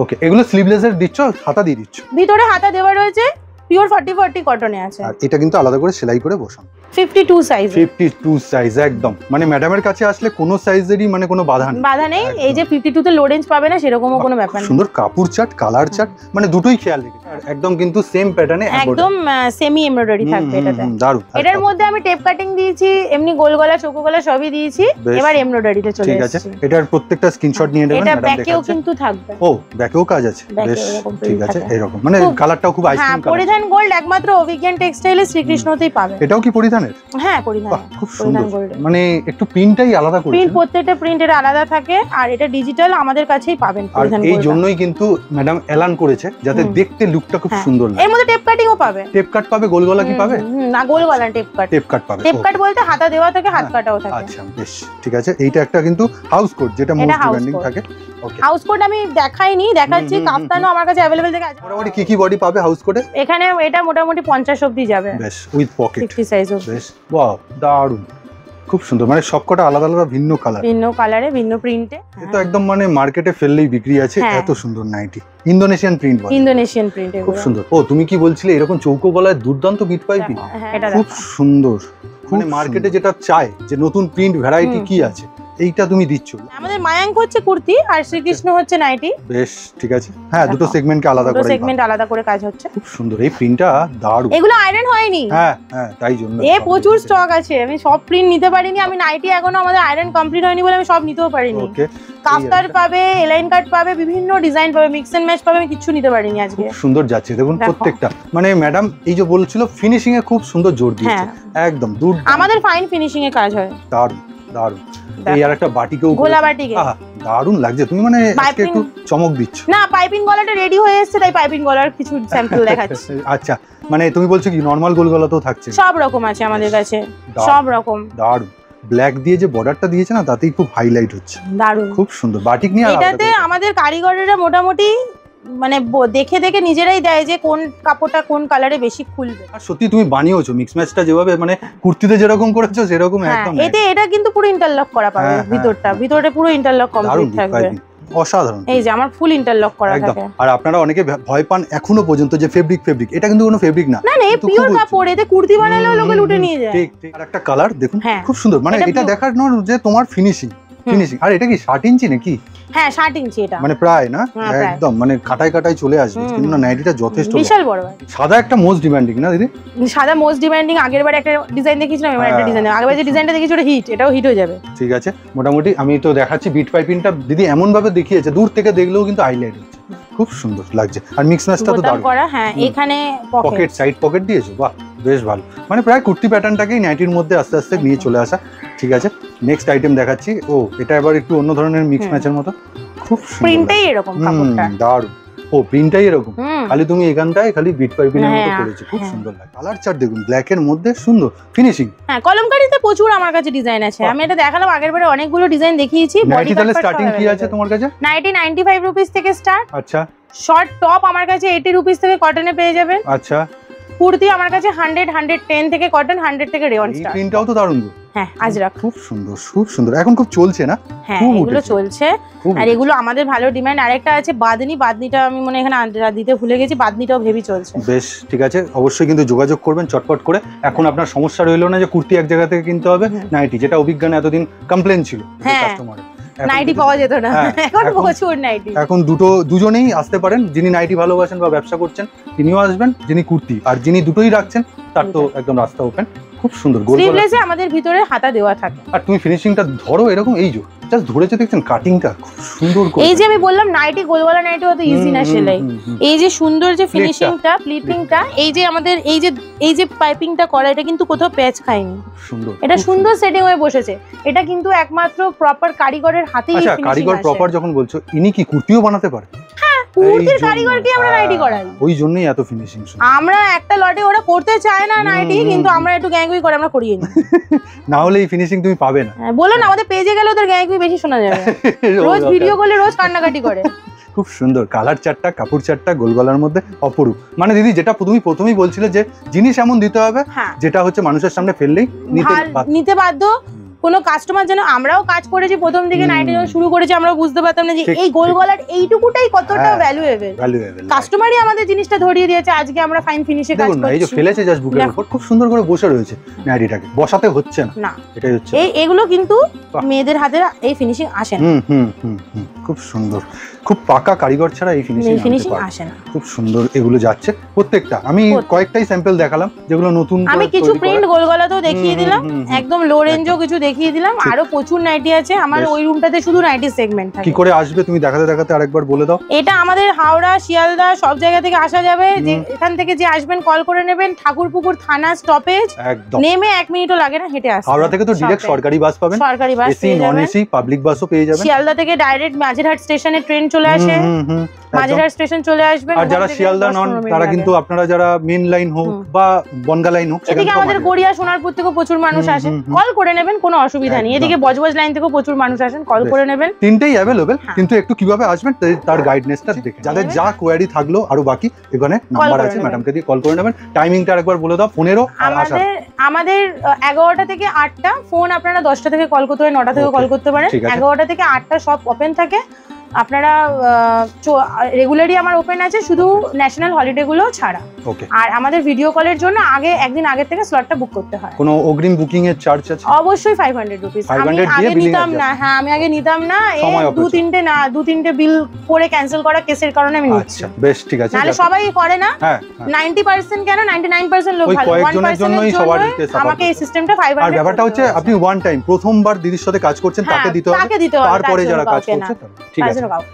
ওকে, এগুলো স্লিভলেসের দিচ্ছ, হাতা দিয়ে দিচ্ছ? ভিতরে হাতা দেওয়া রয়েছে, পিওর 40 কটনে আছে। আর এটা কিন্তু আলাদা করে সেলাই করে বসানো। 52 সাইজ। 52 সাইজ একদম, মানে ম্যাডামের কাছে আসলে কোনো সাইজেরই মানে কোনো বাধা নেই। এই যে 52 তে লো রেঞ্জ পাবে না সেরকমও কোনো ব্যাপার নেই। সুন্দর কাপড় চার্ট, কালার চার্ট, মানে দুটোই খেয়াল রেখেছে। আর একদম কিন্তু সেম প্যাটার্নে, একদম সেমি এমব্রয়ডারি থাকবে এটাতে। দারুণ। এটার মধ্যে আমি টেপ কাটিং দিয়েছি, এমনি গোল গলা চৌকো গলা সবই দিয়েছি। এবার এমব্রয়ডারিতে চলে এসেছি। ঠিক আছে, এটার প্রত্যেকটা স্ক্রিনশট নিয়ে নেবেন। এটা ব্যাকেও কিন্তু থাকবে। ও, ব্যাকেও কাজ আছে। বেশ, ঠিক আছে, এরকম মানে কালারটাও খুব আইসক্রিম কালার। পরিধান গোল্ড একমাত্র অভিজ্ঞান টেক্সটাইলে শ্রীকৃষ্ণতেই পাবে। এটাও কি পরিধানের? হ্যাঁ, পরিধান। খুব সুন্দর, মানে একটু প্রিন্টটাই আলাদা করেছে। প্রিন্ট প্রত্যেকটা প্রিন্টের আলাদা থাকে, আর এটা ডিজিটাল আমাদের কাছেই পাবেন পরিধান গোল্ড। এই জন্যই কিন্তু ম্যাডাম এলান করেছে যাতে দেখতে লুকটা খুব সুন্দর লাগে। এর মধ্যে টেপ কাটিংও পাবে। টেপ কাট পাবে, গোল গলা কি পাবে? না, গোল গলা টেপ কাট। টেপ কাট পাবে। টেপ কাট বলতে হাতা দেওয়া থাকে, হাত কাটাও থাকে। আচ্ছা, বেশ, ঠিক আছে। এইটা একটা কিন্তু হাউস কোট, যেটা মোস্ট ডিমান্ডিং থাকে। ওকে, হাউস কোট আমি দেখাইনি, দেখাচ্ছি। কাফতানও আমার কাছে अवेलेबल থেকে আছে। মোটামুটি কি কি বডি পাবে হাউস কোটে? এখানে এটা মোটামুটি 50 অবধি যাবে। বেশ, উইথ পকেট 60 সাইজ অবধি। বেশ, ওয়াও, দারুণ, খুব সুন্দর, মানে সবকটা আলাদা আলাদা ভিন্ন কালার, ভিন্ন কালারে, ভিন্ন প্রিন্টে। এটা একদম মানে মার্কেটে ফেললেই বিক্রি আছে। এত সুন্দর নাইটি, ইন্দোনেশিয়ান প্রিন্ট বলে। ইন্দোনেশিয়ান প্রিন্ট, খুব সুন্দর। ও, তুমি কি বলছিলে এরকম চৌকো গলায় দুর্দান্ত বিট পাইপি? খুব সুন্দর, মানে মার্কেটে যেটা চায় যে নতুন প্রিন্ট ভ্যারাইটি কি আছে, এইটা তুমি দিচ্ছ। আমাদের মায়াঙ্ক হচ্ছে কুর্তি আর শ্রীকৃষ্ণ হচ্ছে নাইটি। বেশ ঠিক আছে, হ্যাঁ দুটো সেগমেন্টকে আলাদা করে, সেগমেন্ট আলাদা করে কাজ হচ্ছে। খুব সুন্দর এই প্রিন্টটা, দারুণ। এগুলো আয়রন হয়নি। হ্যাঁ হ্যাঁ, তাই জন্য প্রচুর স্টক আছে, আমি সব প্রিন্ট নিতে পারিনি। আমি নাইটি এখনো আমাদের আয়রন কমপ্লিট হয়নি বলে আমি সব নিতেও পারিনি। ওকে, কাফতার পাবে, এলাইন কাট পাবে, বিভিন্ন ডিজাইন পাবে, মিক্স এন্ড ম্যাচ পাবে, আমি কিছু নিতে পারিনি আজকে। খুব সুন্দর যাচ্ছে দেখুন প্রত্যেকটা। মানে ম্যাডাম এই যে বলছিল ফিনিশিং এ খুব সুন্দর জোর দিয়েছে, একদম দূর। আমাদের ফাইন ফিনিশিং এ কাজ হয়। দারুণ দারুণ। এই আর একটা বাটিকেও গোলা বাটিকে দারুণ লাগছে, তুমি মানে আজকে একটু চমক দিচ্ছ। না, পাইপিং গলাটা রেডি হয়ে এসেছে, তাই পাইপিং গলার কিছু স্যাম্পল দেখাচ্ছি। আচ্ছা, মানে তুমি বলছো কি নরমাল গোল গলাতেও থাকছে? সব রকম আছে আমাদের কাছে, সব রকম। দারুণ। ব্ল্যাক দিয়ে যে বর্ডারটা দিয়েছে না, তাতেই খুব হাইলাইট হচ্ছে, দারুণ খুব সুন্দর। বাটিক নিয়ে এটাতে আমাদের কারিগরেরা মোটামুটি মানে দেখে দেখে নিজেরাই দেয় যে কোন কাপড়টা কোন কালারে বেশি খুলবে। আর সত্যি তুমি বানিয়েছো মিক্স ম্যাচটা যেভাবে, মানে কুর্তিতে যেরকম করেছো সেরকম একদম। এটা কিন্তু পুরো ইন্টারলক করা পাবে ভিতরটা, ভিতরে পুরো ইন্টারলক কমপ্লিট থাকবে। অসাধারণ। এই যে আমার ফুল ইন্টারলক করা থাকে। আর আপনারা অনেকে ভয় পান এখনো পর্যন্ত যে ফেব্রিক, এটা কিন্তু কোনো ফেব্রিক না। না এই পিওর কাপড়, এতে কুর্তি বানালেও লোকে লুটে নিয়ে যায়। ঠিক ঠিক। আর একটা কালার দেখুন খুব সুন্দর, মানে এটা দেখানো যে তোমার ফিনিশিং। আর এটা কি 60 ইঞ্চি নাকি? হ্যাঁ 60 ইঞ্চি এটা। মানে প্রায় না একদম, মানে কাটায় কাটায় চলে আসবে, কিন্তু না নাইটিটা যথেষ্ট বিশাল বড়। সাদা একটা মোস্ট ডিমান্ডিং না দিদি? সাদা মোস্ট ডিমান্ডিং। আগের বার একটা ডিজাইন দেখিয়েছিলাম, এবার একটা ডিজাইন। আগের যে ডিজাইনটা দেখিয়েছি ওটা হিট, এটাও হিট হয়ে যাবে। ঠিক আছে, মোটামুটি আমি তো দেখাচ্ছি বিট পাইপিংটা দিদি এমন ভাবে দেখিয়েছে, দূর থেকে দেখলেও কিন্তু হাইলাইট হচ্ছে, খুব সুন্দর লাগছে। আর মিক্স ম্যাচটা তো দারুণ করা। হ্যাঁ এখানে পকেট, সাইড পকেট দিয়েছো, বাহ বেশ ভালো। মানে প্রায় কুর্তি প্যাটার্নটাকেই নাইটির মধ্যে আস্তে আস্তে নিয়ে চলে আসা। ঠিক আছে, নেক্সট আইটেম দেখাচ্ছি। ও এটা এবার একটু অন্য ধরনের মিক্স ম্যাচের মতো, খুব সুন্দর। প্রিন্টটাই এরকম, কাপড়টা দারুণ। ও প্রিন্টটাই এরকম, খালি তুমি এখানটায় খালি বিট পাইপিং এর মতো করেছো, খুব সুন্দর লাগে। কালার চার্ট দেখুন, ব্ল্যাক এর মধ্যে সুন্দর ফিনিশিং। হ্যাঁ কলমকারীতে প্রচুর আমার কাছে ডিজাইন আছে। আমি এটা দেখালাম আগের বারে, অনেকগুলো ডিজাইন দেখিয়েছি। বডি তাহলে স্টার্টিং কি আছে তোমার কাছে? 95 রুপিস থেকে স্টার্ট। আচ্ছা। শর্ট টপ আমার কাছে 80 রুপিস থেকে কটনে পেয়ে যাবেন। আচ্ছা। কুর্তি আমার কাছে 100, 110 থেকে কটন, 100 থেকে রেয়ন স্টার্ট। এই প্রিন্টটাও তো দারুণ। হ্যাঁ আজরাক খুব সুন্দর, খুব সুন্দর। এখন খুব চলছে না? হ্যাঁ এগুলো চলছে। আর এগুলো আমাদের ভালো ডিমান্ড। আরেকটা আছে বাদনি, বাদনিটা আমি মনে এখানে দিতে ভুলে গেছি, বাদনিটাও হেভি চলছে। বেশ ঠিক আছে, অবশ্যই কিন্তু যোগাযোগ করবেন চটপট করে। এখন আপনার সমস্যা রইলো না যে কুর্তি এক জায়গা থেকে কিনতে হবে, নাইটি, যেটা অভিজ্ঞানে এতদিন কমপ্লেন ছিল কাস্টমারের। নাইটি পাওয়া যেত না, এখন প্রচুর নাইটি। এখন দুজনেই আসতে পারেন, যিনি নাইটি ভালোবাসেন বা ব্যবসা করছেন তিনিও আসবেন, যিনি কুর্তি আর যিনি দুটোই রাখছেন তার তো একদম রাস্তা ওপেন। খুব সুন্দর গোল স্লিভলেসে আমাদের ভিতরে হাতা দেওয়া থাকে। আর তুমি ফিনিশিংটা ধরো এরকম, এই যে জাস্ট ধরেছে দেখছেন কাটিংটা খুব সুন্দর করে। এই যে আমি বললাম নাইটি, গোলগলা নাইটি অত ইজি না সেলাই। এই যে সুন্দর যে ফিনিশিংটা, প্লিটিংটা, এই যে আমাদের এই যে পাইপিংটা করা, এটা কিন্তু কোথাও প্যাচ খায়নি, সুন্দর। এটা সুন্দর সেটিং হয়ে বসেছে। এটা কিন্তু একমাত্র প্রপার কারিগরের হাতেই। আচ্ছা, কারিগর প্রপার যখন বলছো, ইনি কি কুর্তিও বানাতে পারে? হ্যাঁ, কুর্তির কারিগরকে আমরা নাইটি করাই। ওই জন্যই এত ফিনিশিং। আমরা একটা লটে, ওরা করতে চায় না নাইটি, কিন্তু আমরা একটু গ্যাংগুই করে আমরা করিয়ে নিই। না হলে এই ফিনিশিং তুমি পাবে না। বলো না, আমাদের পেজে গেলে ওদের গ্যাংগুই বেশি শোনা যাবে। রোজ ভিডিও করলে রোজ কান্নাকাটি করে। খুব সুন্দর কালার চারটা, কাপড় চারটা, গোলগলার মধ্যে অপরূপ। মানে দিদি যেটা তুমি প্রথমেই বলছিলে যে জিনিস এমন দিতে হবে যেটা হচ্ছে মানুষের সামনে ফেললেই নিতে বাধ্য। কোনো কাস্টমার যেন, আমরাও কাজ করেছি প্রথম দিকে নাইটি যখন শুরু করেছি, আমরাও বুঝতে পারতাম না যে এই গোলগলার এইটুকুটাই কতটা ভ্যালুয়েবল। কাস্টমারই আমাদের জিনিসটা ধরিয়ে দিয়েছে, আজকে আমরা ফাইন ফিনিশে কাজ করছি। এই যে ফেলেছে জাস্ট বুকের উপর, খুব সুন্দর করে বসে রয়েছে নাইটিটাকে, বসাতে হচ্ছে না। এটাই হচ্ছে এগুলো কিন্তু মেয়েদের হাতে এই ফিনিশিং আসে না। খুব সুন্দর, খুব পাকা কারিগর ছাড়া এই ফিনিশিং আসে না। খুব সুন্দর এগুলো যাচ্ছে প্রত্যেকটা। আমি কয়েকটাই স্যাম্পল দেখালাম যেগুলো নতুন। আমি কিছু প্রিন্ট গোলগলাতেও দেখিয়ে দিলাম, একদম লো রেঞ্জও কিছু দেখিয়ে দিলাম। আরো প্রচুর নাইটি আছে আমার ওই রুমটাতে, শুধু নাইটি সেগমেন্ট থাকে। কি করে আসবে তুমি দেখাতে দেখাতে আরেকবার বলে দাও। এটা আমাদের হাওড়া, শিয়ালদা সব জায়গা থেকে আসা যাবে। যে এখান থেকে যে আসবেন কল করে নেবেন। ঠাকুরপুকুর থানা স্টপেজ, নেমে 1 মিনিটও লাগে না, হেঁটে আসবে। হাওড়া থেকে তো ডাইরেক্ট সরকারি বাস পাবেন, সরকারি bus AC non AC public বাসও পেয়ে যাবেন। শিয়ালদা থেকে ডাইরেক্ট মাঝেরহাট স্টেশনে ট্রেন চলে আসে, মাঝেরহাট স্টেশন চলে আসবেন। আর যারা শিয়ালদা নন তারা কিন্তু আপনারা যারা মেন লাইন হোক বা বনগা লাইন হোক, এদিকে আমাদের গড়িয়া সোনারপুর থেকে প্রচুর মানুষ আসে, কল করে নেবেন, কোনো অসুবিধা নেই। এদিকে বজবজ লাইন থেকে প্রচুর মানুষ আসেন, কল করে নেবেন। তিনটেই অ্যাভেলেবল, কিন্তু একটু কিভাবে আসবেন তার গাইডনেসটা দেখে। যাদের যা কোয়ারি থাকলো আরো বাকি, এখানে নাম্বার আছে, ম্যাডামকে দিয়ে কল করে নেবেন। টাইমিংটা আরেকবার বলে দাও। 15 আমাদের 11টা থেকে 8টা, ফোন আপনারা 10টা থেকে কল করতে পারেন, 9টা থেকে কল করতে পারেন। 11টা থেকে 8টা সব ওপেন থাকে। আপনারা রেগুলারই আমার ওপেন আছে, শুধু ন্যাশনাল হলিডে গুলো ছাড়া। ওকে। আর আমাদের ভিডিও কলের জন্য একদিন আগে থেকে স্লটটা বুক করতে হয়। কোনো অগ্রিম বুকিং এর চার্জ আছে? অবশ্যই 500 রুপিস। আমি 500 দিয়ে আগে billing নিতাম আছে। না, হ্যাঁ আমি আগে নিতাম না, এই সময় দু তিনটে বিল করে ক্যান্সেল করা কেসের কারণে আমি নিচ্ছি। আচ্ছা বেশ, ঠিক আছে। নাহলে সবাই করে না। হ্যাঁ 90% কেন 99% লোক ওই ভালো, কয়েকজনের 1% জন্যই এর সবার জন্য কে support আমাকে এই করতে। সিস্টেমটা 500। আর ব্যাপারটা হচ্ছে আপনি ওয়ান টাইম প্রথমবার দিদির সাথে কাজ করছেন, তাকে দিতে হবে, তাকে দিতে হবে, তারপরে যারা কাজ কাউকে না। করছে ঠিক তার আছে। জন্য কাউকে।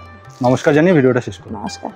নমস্কার জানিয়ে ভিডিওটা শেষ করুন। নমস্কার।